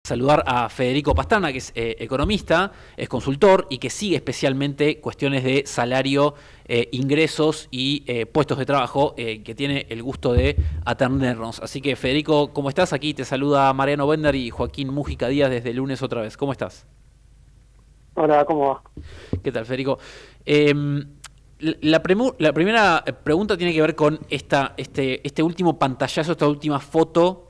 saludar a Federico Pastrana, que es economista, es consultor y que sigue especialmente cuestiones de salario, ingresos y puestos de trabajo, que tiene el gusto de atendernos. Así que, Federico, ¿cómo estás? Aquí te saluda Mariano Bender y Joaquín Mújica Díaz desde el lunes otra vez. ¿Cómo estás? Hola, ¿cómo va? ¿Qué tal, Federico? La primera pregunta tiene que ver con este último pantallazo, esta última foto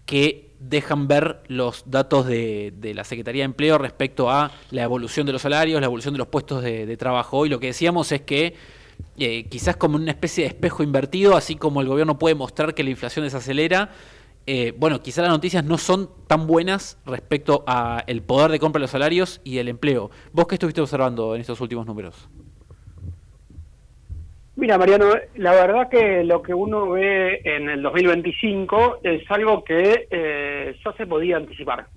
que dejan ver los datos de la Secretaría de Empleo respecto a la evolución de los salarios, la evolución de los puestos de trabajo. Y lo que decíamos es que quizás como una especie de espejo invertido, así como el gobierno puede mostrar que la inflación desacelera, bueno, quizás las noticias no son tan buenas respecto a el poder de compra de los salarios y el empleo. ¿Vos qué estuviste observando en estos últimos números? Mira, Mariano, la verdad que lo que uno ve en el 2025 es algo que ya se podía anticipar.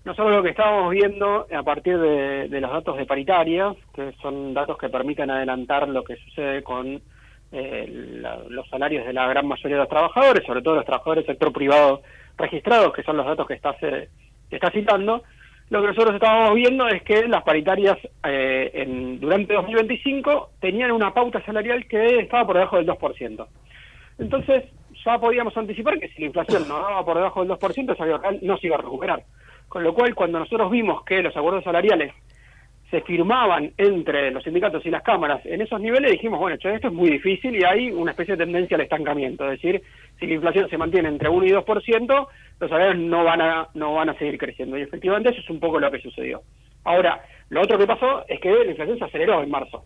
Nosotros lo que estábamos viendo a partir de los datos de paritarias, que son datos que permiten adelantar lo que sucede con los salarios de la gran mayoría de los trabajadores, sobre todo los trabajadores del sector privado registrados, que son los datos que está citando. Lo que nosotros estábamos viendo es que las paritarias durante 2025 tenían una pauta salarial que estaba por debajo del 2%. Entonces ya podíamos anticipar que si la inflación no daba por debajo del 2%, el salario real no se iba a recuperar. Con lo cual, cuando nosotros vimos que los acuerdos salariales se firmaban entre los sindicatos y las cámaras en esos niveles, dijimos, bueno, esto es muy difícil y hay una especie de tendencia al estancamiento. Es decir, si la inflación se mantiene entre 1 y 2%, los salarios no van a seguir creciendo. Y efectivamente eso es un poco lo que sucedió. Ahora, lo otro que pasó es que la inflación se aceleró en marzo.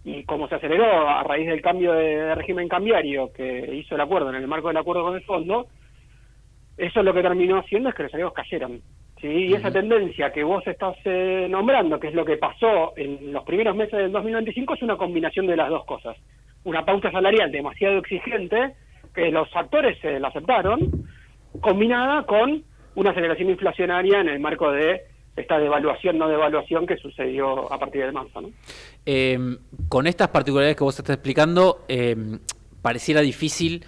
Y como se aceleró a raíz del cambio de régimen cambiario que hizo el acuerdo, en el marco del acuerdo con el fondo, eso lo que terminó haciendo es que los salarios cayeron. ¿Sí? Y esa tendencia que vos estás nombrando, que es lo que pasó en los primeros meses del 2025, es una combinación de las dos cosas. Una pauta salarial demasiado exigente, que los actores la aceptaron, combinada con una aceleración inflacionaria en el marco de esta devaluación, no devaluación que sucedió a partir de marzo, ¿no? Con estas particularidades que vos estás explicando, pareciera difícil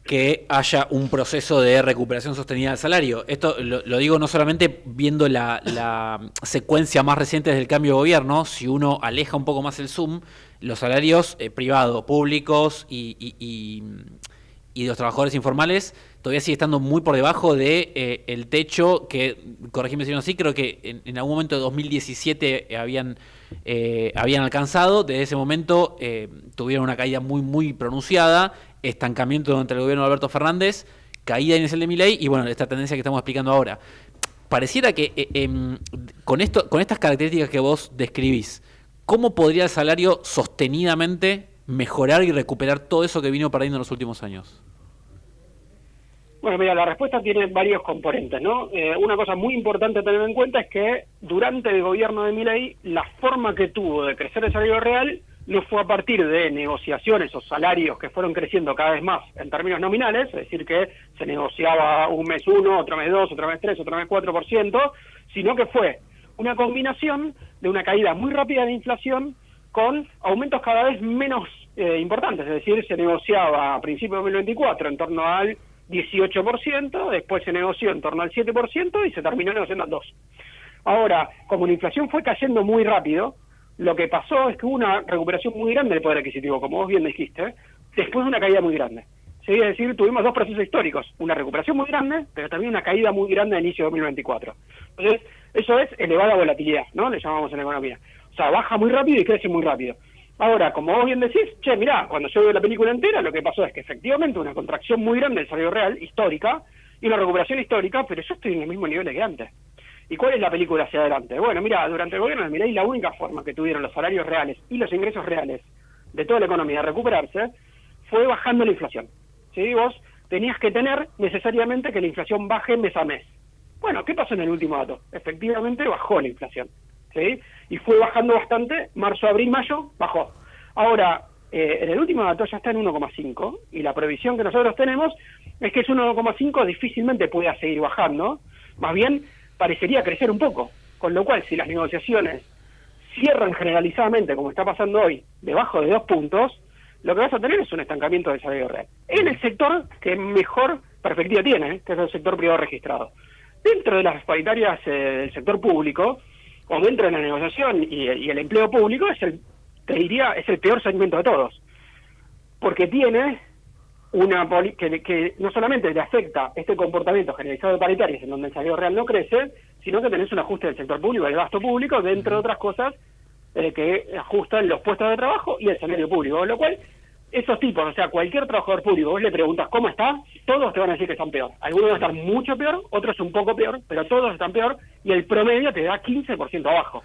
que haya un proceso de recuperación sostenida del salario. Esto lo digo no solamente viendo la secuencia más reciente desde el cambio de gobierno. Si uno aleja un poco más el zoom, los salarios privados, públicos y los trabajadores informales todavía sigue estando muy por debajo de el techo que, corregime si no así, creo que en algún momento de 2017 habían alcanzado. Desde ese momento tuvieron una caída muy pronunciada, estancamiento durante el gobierno de Alberto Fernández, caída inicial de Milei y bueno, esta tendencia que estamos explicando ahora. Pareciera que con estas características que vos describís, ¿cómo podría el salario sostenidamente mejorar y recuperar todo eso que vino perdiendo en los últimos años? Bueno, mira, la respuesta tiene varios componentes, ¿no? Una cosa muy importante a tener en cuenta es que durante el gobierno de Milei, la forma que tuvo de crecer el salario real no fue a partir de negociaciones o salarios que fueron creciendo cada vez más en términos nominales, es decir, que se negociaba un mes 1, otro mes 2, otro mes 3, otro mes 4%, sino que fue una combinación de una caída muy rápida de inflación con aumentos cada vez menos importantes, es decir, se negociaba a principios de 2024 en torno al 18%, después se negoció en torno al 7% y se terminó negociando al 2%. Ahora, como la inflación fue cayendo muy rápido, lo que pasó es que hubo una recuperación muy grande del poder adquisitivo, como vos bien dijiste, después de una caída muy grande. ¿Sí? Es decir, tuvimos dos procesos históricos, una recuperación muy grande, pero también una caída muy grande a inicio de 2024. Entonces, eso es elevada volatilidad, ¿no? Le llamamos en economía. O sea, baja muy rápido y crece muy rápido. Ahora, como vos bien decís, mirá, cuando yo veo la película entera, lo que pasó es que efectivamente una contracción muy grande del salario real, histórica, y una recuperación histórica, pero yo estoy en el mismo nivel que antes. ¿Y cuál es la película hacia adelante? Bueno, mira, durante el gobierno de Milei la única forma que tuvieron los salarios reales y los ingresos reales de toda la economía de recuperarse fue bajando la inflación. ¿Sí? Vos tenías que tener necesariamente que la inflación baje mes a mes. Bueno, ¿qué pasó en el último dato? Efectivamente bajó la inflación. ¿Sí? Y fue bajando bastante, marzo, abril, mayo, bajó. Ahora, en el último dato ya está en 1,5 y la previsión que nosotros tenemos es que ese 1,5 difícilmente pueda seguir bajando, más bien parecería crecer un poco, con lo cual si las negociaciones cierran generalizadamente, como está pasando hoy, debajo de 2 puntos, lo que vas a tener es un estancamiento del salario real. En el sector que mejor perspectiva tiene, que es el sector privado registrado. dentro de las paritarias del sector público, o dentro de la negociación y el empleo público, te diría, es el peor segmento de todos. Porque tiene que no solamente le afecta este comportamiento generalizado de paritarias en donde el salario real no crece, sino que tenés un ajuste del sector público, del gasto público, dentro de otras cosas que ajustan los puestos de trabajo y el salario público. Con lo cual, esos tipos, o sea, cualquier trabajador público, vos le preguntas cómo está, todos te van a decir que están peor. Algunos van a estar mucho peor, otros un poco peor, pero todos están peor, y el promedio te da 15% abajo.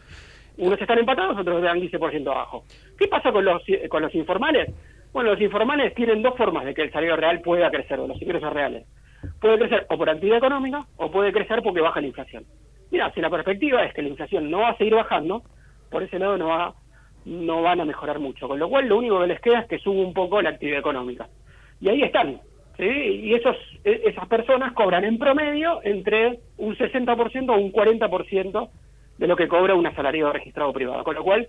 Unos están empatados, otros te dan 15% abajo. ¿Qué pasa con los informales? Bueno, los informales tienen dos formas de que el salario real pueda crecer, o los ingresos reales. Puede crecer o por actividad económica, o puede crecer porque baja la inflación. Mira, si la perspectiva es que la inflación no va a seguir bajando, por ese lado no van a mejorar mucho. Con lo cual, lo único que les queda es que suba un poco la actividad económica. Y ahí están, ¿sí? Y esas personas cobran en promedio entre un 60% o un 40% de lo que cobra un asalariado registrado privado. Con lo cual,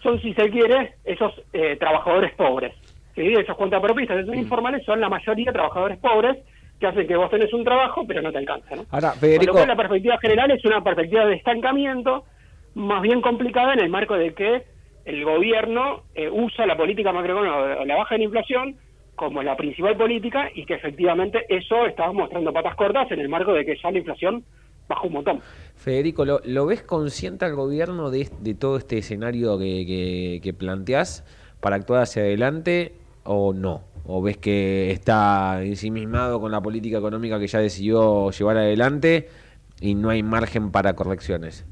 son, si se quiere, esos trabajadores pobres. ¿Sí? Esos cuentapropistas, esos informales, son la mayoría trabajadores pobres que hacen que vos tenés un trabajo, pero no te alcanza, ¿no? Ahora, Federico, con lo cual, la perspectiva general es una perspectiva de estancamiento, más bien complicada en el marco de que el gobierno usa la política macroeconómica, la baja en inflación, como la principal política, y que efectivamente eso está mostrando patas cortas en el marco de que ya la inflación bajó un montón. Federico, ¿lo ves consciente al gobierno de todo este escenario que planteás para actuar hacia adelante o no? ¿O ves que está ensimismado con la política económica que ya decidió llevar adelante y no hay margen para correcciones?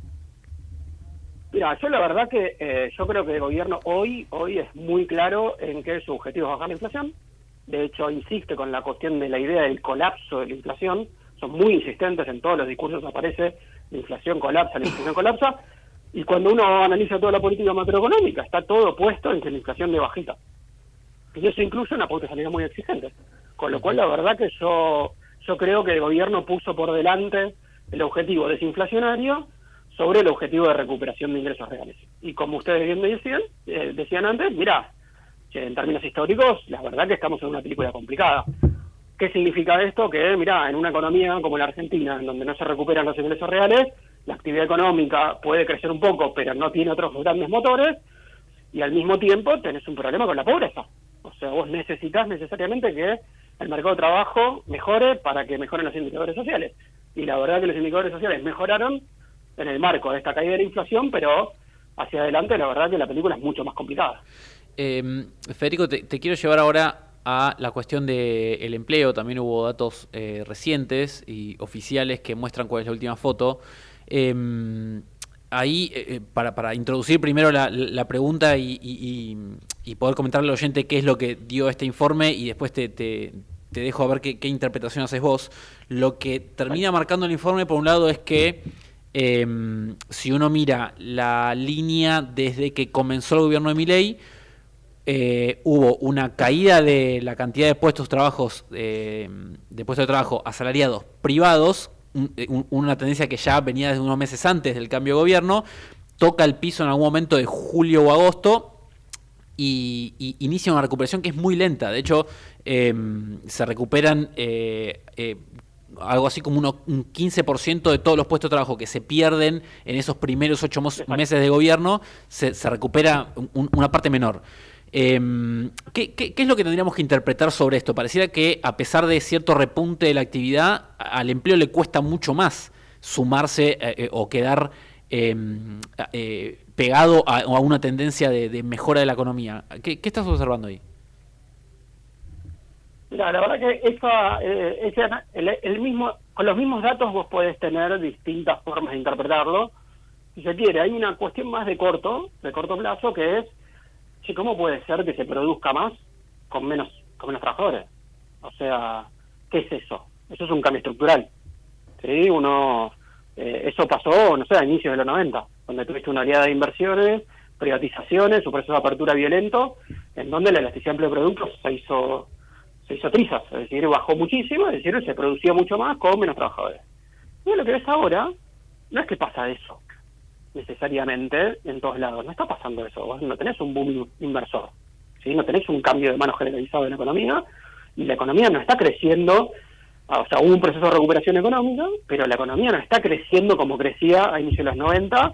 Mira, yo la verdad que yo creo que el gobierno hoy es muy claro en que su objetivo es bajar la inflación. De hecho, insiste con la cuestión de la idea del colapso de la inflación. Son muy insistentes, en todos los discursos aparece la inflación colapsa, y cuando uno analiza toda la política macroeconómica, está todo puesto en que la inflación dé bajita. Y eso incluye una pauta de salida muy exigente. Con lo cual, la verdad que yo creo que el gobierno puso por delante el objetivo desinflacionario sobre el objetivo de recuperación de ingresos reales. Y como ustedes bien me decían antes, mirá, en términos históricos, la verdad que estamos en una película complicada. ¿Qué significa esto? Que, mirá, en una economía como la Argentina, en donde no se recuperan los ingresos reales, la actividad económica puede crecer un poco, pero no tiene otros grandes motores, y al mismo tiempo tenés un problema con la pobreza. O sea, vos necesitas necesariamente que el mercado de trabajo mejore para que mejoren los indicadores sociales. Y la verdad que los indicadores sociales mejoraron en el marco de esta caída de la inflación, pero hacia adelante la verdad que la película es mucho más complicada. Federico, te quiero llevar ahora a la cuestión del empleo. También hubo datos recientes y oficiales que muestran cuál es la última foto. Ahí, para introducir primero la pregunta y poder comentarle al oyente qué es lo que dio este informe, y después te dejo a ver qué interpretación haces vos. Lo que termina marcando el informe, por un lado, es que si uno mira la línea desde que comenzó el gobierno de Milei, hubo una caída de la cantidad de puestos de trabajo asalariados privados, una tendencia que ya venía desde unos meses antes del cambio de gobierno, toca el piso en algún momento de julio o agosto y inicia una recuperación que es muy lenta. De hecho, se recuperan algo así como un 15% de todos los puestos de trabajo que se pierden en esos primeros 8 meses de gobierno, se recupera una parte menor. ¿Qué es lo que tendríamos que interpretar sobre esto? Pareciera que, a pesar de cierto repunte de la actividad, al empleo le cuesta mucho más sumarse o quedar pegado a una tendencia de mejora de la economía. ¿Qué estás observando ahí? Mira, la verdad que con los mismos datos vos podés tener distintas formas de interpretarlo. Si se quiere, hay una cuestión más de corto plazo, que es, ¿cómo puede ser que se produzca más con menos trabajadores? O sea, ¿qué es eso? Eso es un cambio estructural. ¿Sí? Eso pasó, no sé, a inicios de los 90, donde tuviste una oleada de inversiones, privatizaciones, un proceso de apertura violento, en donde la elasticidad de empleo de productos se hizo trizas, es decir, bajó muchísimo, es decir, se producía mucho más con menos trabajadores. Y lo que ves ahora, no es que pasa eso necesariamente en todos lados, no está pasando eso. Vos no tenés un boom inversor, ¿sí? No tenés un cambio de mano generalizado en la economía, y la economía no está creciendo O sea, hubo un proceso de recuperación económica, pero la economía no está creciendo como crecía a inicios de los 90,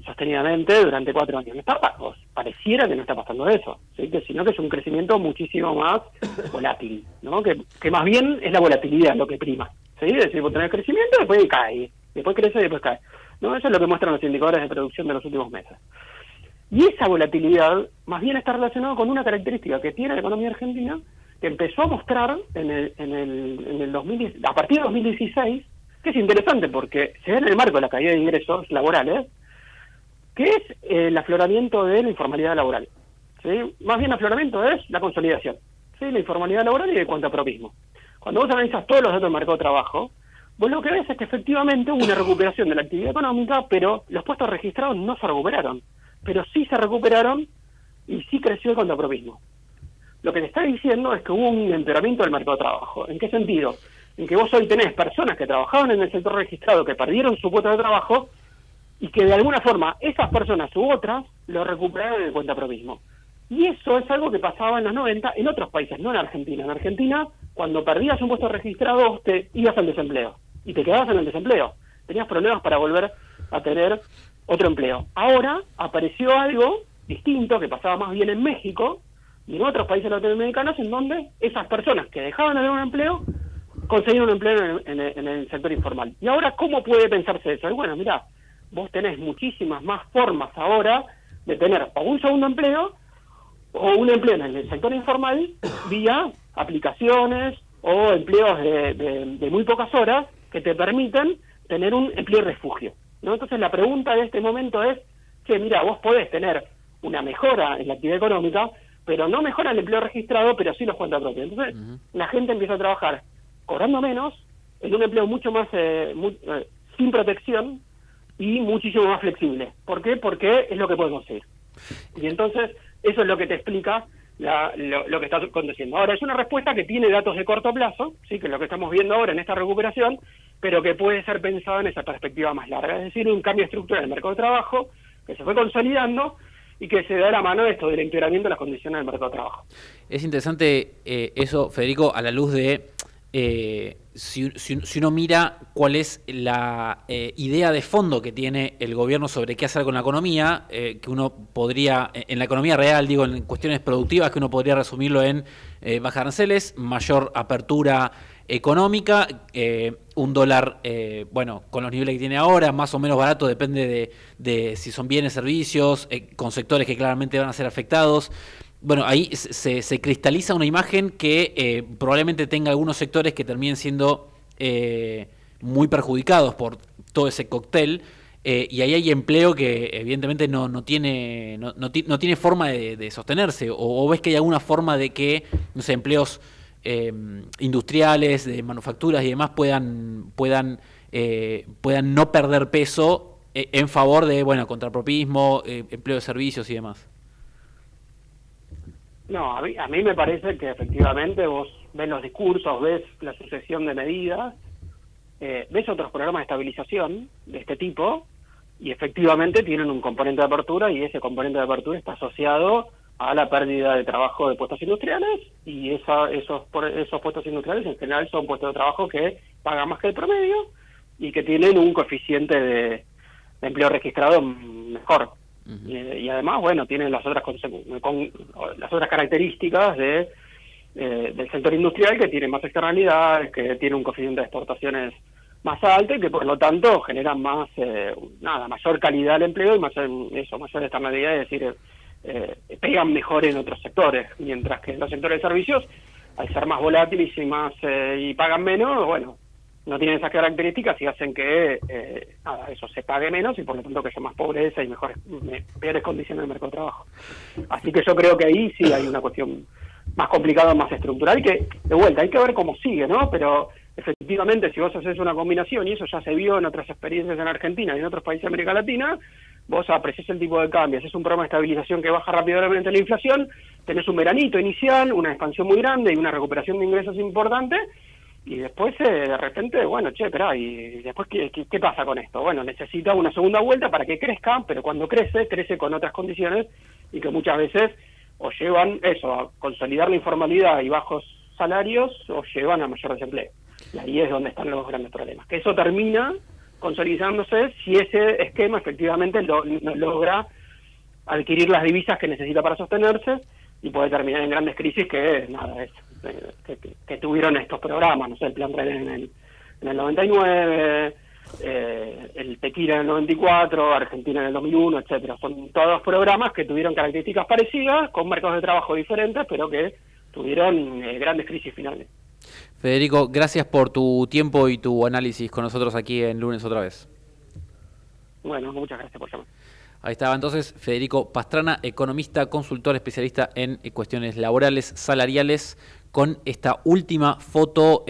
sostenidamente durante 4 años. No está, pareciera que no está pasando eso, ¿sí? Sino que es un crecimiento muchísimo más volátil, ¿no? Que más bien es la volatilidad lo que prima, ¿sí? Es decir, vos tenés crecimiento, después cae, después crece y después cae, ¿no? Eso es lo que muestran los indicadores de producción de los últimos meses. Y esa volatilidad más bien está relacionada con una característica que tiene la economía argentina, que empezó a mostrar en el 2010, a partir de 2016, que es interesante porque se ve en el marco de la caída de ingresos laborales, que es el afloramiento de la informalidad laboral, ¿sí? Más bien afloramiento es la consolidación, ¿sí? La informalidad laboral y el cuentapropismo. Cuando vos analizas todos los datos del mercado de trabajo, vos lo que ves es que efectivamente hubo una recuperación de la actividad económica, pero los puestos registrados no se recuperaron, pero sí se recuperaron y sí creció el cuentapropismo. Lo que te está diciendo es que hubo un empeoramiento del mercado de trabajo. ¿En qué sentido? En que vos hoy tenés personas que trabajaban en el sector registrado, que perdieron su puesto de trabajo, y que de alguna forma esas personas u otras lo recuperaron en el cuentapropismo. Y eso es algo que pasaba en los 90 en otros países, no en Argentina. En Argentina, cuando perdías un puesto registrado, vos te ibas al desempleo, y te quedabas en el desempleo. Tenías problemas para volver a tener otro empleo. Ahora apareció algo distinto que pasaba más bien en México, y en otros países latinoamericanos, en donde esas personas que dejaban de tener un empleo conseguían un empleo en el sector informal. Y ahora, ¿cómo puede pensarse eso? Y bueno, mirá, vos tenés muchísimas más formas ahora de tener o un segundo empleo o un empleo en el sector informal vía aplicaciones o empleos de muy pocas horas que te permiten tener un empleo refugio, ¿no? Entonces la pregunta de este momento es que, mira, vos podés tener una mejora en la actividad económica, pero no mejora el empleo registrado, pero sí los cuenta propios. Entonces, la gente empieza a trabajar cobrando menos, en un empleo mucho más sin protección y muchísimo más flexible. ¿Por qué? Porque es lo que puede conseguir. Y entonces, eso es lo que te explica lo que está aconteciendo. Ahora, es una respuesta que tiene datos de corto plazo, sí, que es lo que estamos viendo ahora en esta recuperación, pero que puede ser pensado en esa perspectiva más larga. Es decir, un cambio estructural en el mercado de trabajo que se fue consolidando y que se da la mano de esto, del empeoramiento de las condiciones del mercado de trabajo. Es interesante eso, Federico, a la luz de si uno mira cuál es la idea de fondo que tiene el gobierno sobre qué hacer con la economía, que uno podría, en la economía real, digo, en cuestiones productivas, que uno podría resumirlo en bajar aranceles, mayor apertura económica, un dólar, bueno, con los niveles que tiene ahora, más o menos barato, depende de si son bienes, servicios, con sectores que claramente van a ser afectados. Bueno, ahí se cristaliza una imagen que probablemente tenga algunos sectores que terminen siendo muy perjudicados por todo ese cóctel, y ahí hay empleo que evidentemente no tiene forma de sostenerse, o ves que hay alguna forma de que, no sé, empleos industriales, de manufacturas y demás puedan no perder peso en favor de, bueno, contrapropismo, empleo de servicios y demás. No, a mí me parece que efectivamente vos ves los discursos, ves la sucesión de medidas, ves otros programas de estabilización de este tipo, y efectivamente tienen un componente de apertura, y ese componente de apertura está asociado a la pérdida de trabajo de puestos industriales, y esos puestos industriales en general son puestos de trabajo que pagan más que el promedio y que tienen un coeficiente de empleo registrado mejor. Y además, bueno, tienen las otras las otras características del sector industrial, que tiene más externalidades, que tiene un coeficiente de exportaciones más alto y que por lo tanto generan más mayor calidad del empleo y mayor externalidad, es decir, pegan mejor en otros sectores, mientras que en los sectores de servicios, al ser más volátiles y pagan menos, bueno, no tienen esas características y hacen que eso se pague menos y por lo tanto que haya más pobreza y peores condiciones del mercado de trabajo. Así que yo creo que ahí sí hay una cuestión más complicada, más estructural, y que, de vuelta, hay que ver cómo sigue, ¿no? Pero efectivamente, si vos haces una combinación, y eso ya se vio en otras experiencias en Argentina y en otros países de América Latina, vos apreciás el tipo de cambio, haces un programa de estabilización que baja rápidamente la inflación, tenés un veranito inicial, una expansión muy grande y una recuperación de ingresos importante, y después de repente, bueno, esperá, y después ¿qué pasa con esto? Bueno, necesita una segunda vuelta para que crezca, pero cuando crece con otras condiciones, y que muchas veces o llevan a consolidar la informalidad y bajos salarios, o llevan a mayor desempleo. Y ahí es donde están los grandes problemas. Que eso termina consolidándose si ese esquema efectivamente no logra adquirir las divisas que necesita para sostenerse y puede terminar en grandes crisis que tuvieron estos programas, no sé, el Plan Ren en el 99, el Tequila en el 94, Argentina en el 2001, etcétera. Son todos programas que tuvieron características parecidas, con mercados de trabajo diferentes, pero que tuvieron grandes crisis finales. Federico, gracias por tu tiempo y tu análisis con nosotros aquí en Lunes otra vez. Bueno, muchas gracias por llamar. Ahí estaba entonces Federico Pastrana, economista, consultor especialista en cuestiones laborales, salariales, con esta última foto.